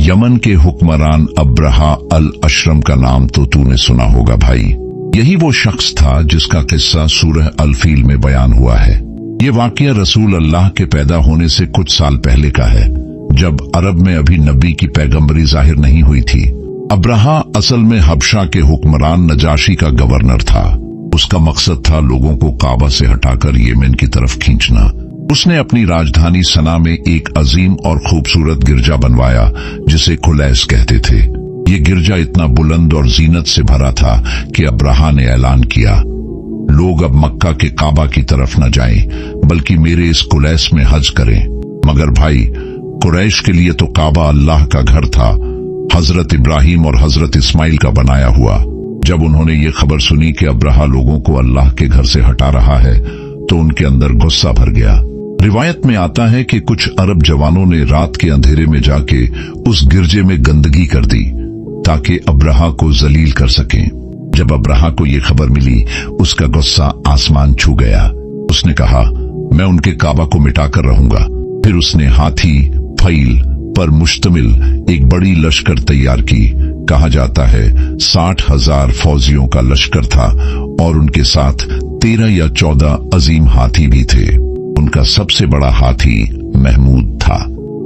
Yemen के हुक्मरान अब्रहा अल अशरम का नाम तो तूने सुना होगा भाई। यही वो शख्स था जिसका किस्सा सूरह अल फील में बयान हुआ है। ये वाकया रसूल अल्लाह के पैदा होने से कुछ साल पहले का है, जब अरब में अभी नबी की पैगंबरी जाहिर नहीं हुई थी। अब्रहा असल में हबशा के हुक्मरान नजाशी का गवर्नर था। उसका मकसद था लोगों को काबा से हटाकर येमेन की तरफ खींचना। उसने अपनी राजधानी सना में एक अजीम और खूबसूरत गिरजा बनवाया जिसे कुलैस कहते थे। ये गिरजा इतना बुलंद और जीनत से भरा था कि अब्रहा ने ऐलान किया, लोग अब मक्का के काबा की तरफ न जाएं, बल्कि मेरे इस कुलैस में हज करें। मगर भाई, कुरैश के लिए तो काबा अल्लाह का घर था, हजरत इब्राहिम और हजरत इस्माइल का बनाया हुआ। जब उन्होंने ये खबर सुनी कि अब्रहा लोगों को अल्लाह के घर से हटा रहा है, तो उनके अंदर गुस्सा भर गया। रिवायत में आता है कि कुछ अरब जवानों ने रात के अंधेरे में जाके उस गिरजे में गंदगी कर दी ताकि अब्रहा को जलील कर सकें। जब अब्रहा को ये खबर मिली, उसका गुस्सा आसमान छू गया। उसने कहा, मैं उनके काबा को मिटाकर रहूंगा। फिर उसने हाथी फैल पर मुश्तमिल एक बड़ी लश्कर तैयार की। कहा जाता है 60,000 फौजियों का लश्कर था और उनके साथ 13 या 14 अजीम हाथी भी थे। उनका सबसे बड़ा हाथी महमूद था।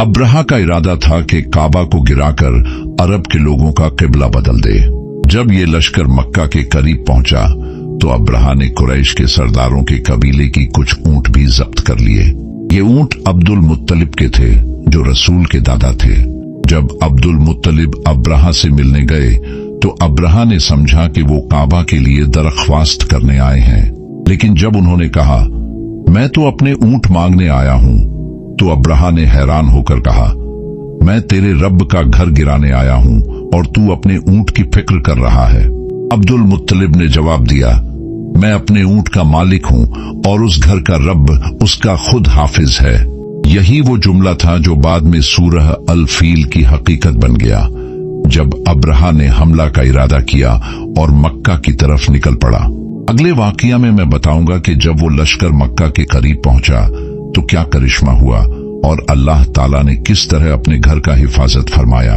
अब्रहा का इरादा था कि काबा को गिराकर अरब के लोगों का किबला बदल दे। जब ये लश्कर मक्का के करीब पहुंचा, तो अब्रहा ने कुरैश के सरदारों के कबीले की कुछ ऊंट भी जब्त कर लिए। ये ऊंट अब्दुल मुत्तलिब के थे, जो रसूल के दादा थे। जब अब्दुल मुत्तलिब अब्रहा से मिलने गए, तो अब्रहा ने समझा कि वो काबा के लिए दरख्वास्त करने आए हैं। लेकिन जब उन्होंने कहा, मैं तो अपने ऊंट मांगने आया हूं, तो अब्रहा ने हैरान होकर कहा, मैं तेरे रब का घर गिराने आया हूं और तू अपने ऊंट की फिक्र कर रहा है। अब्दुल मुत्तलिब ने जवाब दिया, मैं अपने ऊंट का मालिक हूं और उस घर का रब उसका खुद हाफिज है। यही वो जुमला था जो बाद में सूरह अल फील की हकीकत बन गया, जब अब्रहा ने हमला का इरादा किया और मक्का की तरफ निकल पड़ा। अगले वाकया में मैं बताऊंगा कि जब वो लश्कर मक्का के करीब पहुंचा तो क्या करिश्मा हुआ और अल्लाह ताला ने किस तरह अपने घर का हिफाजत फरमाया।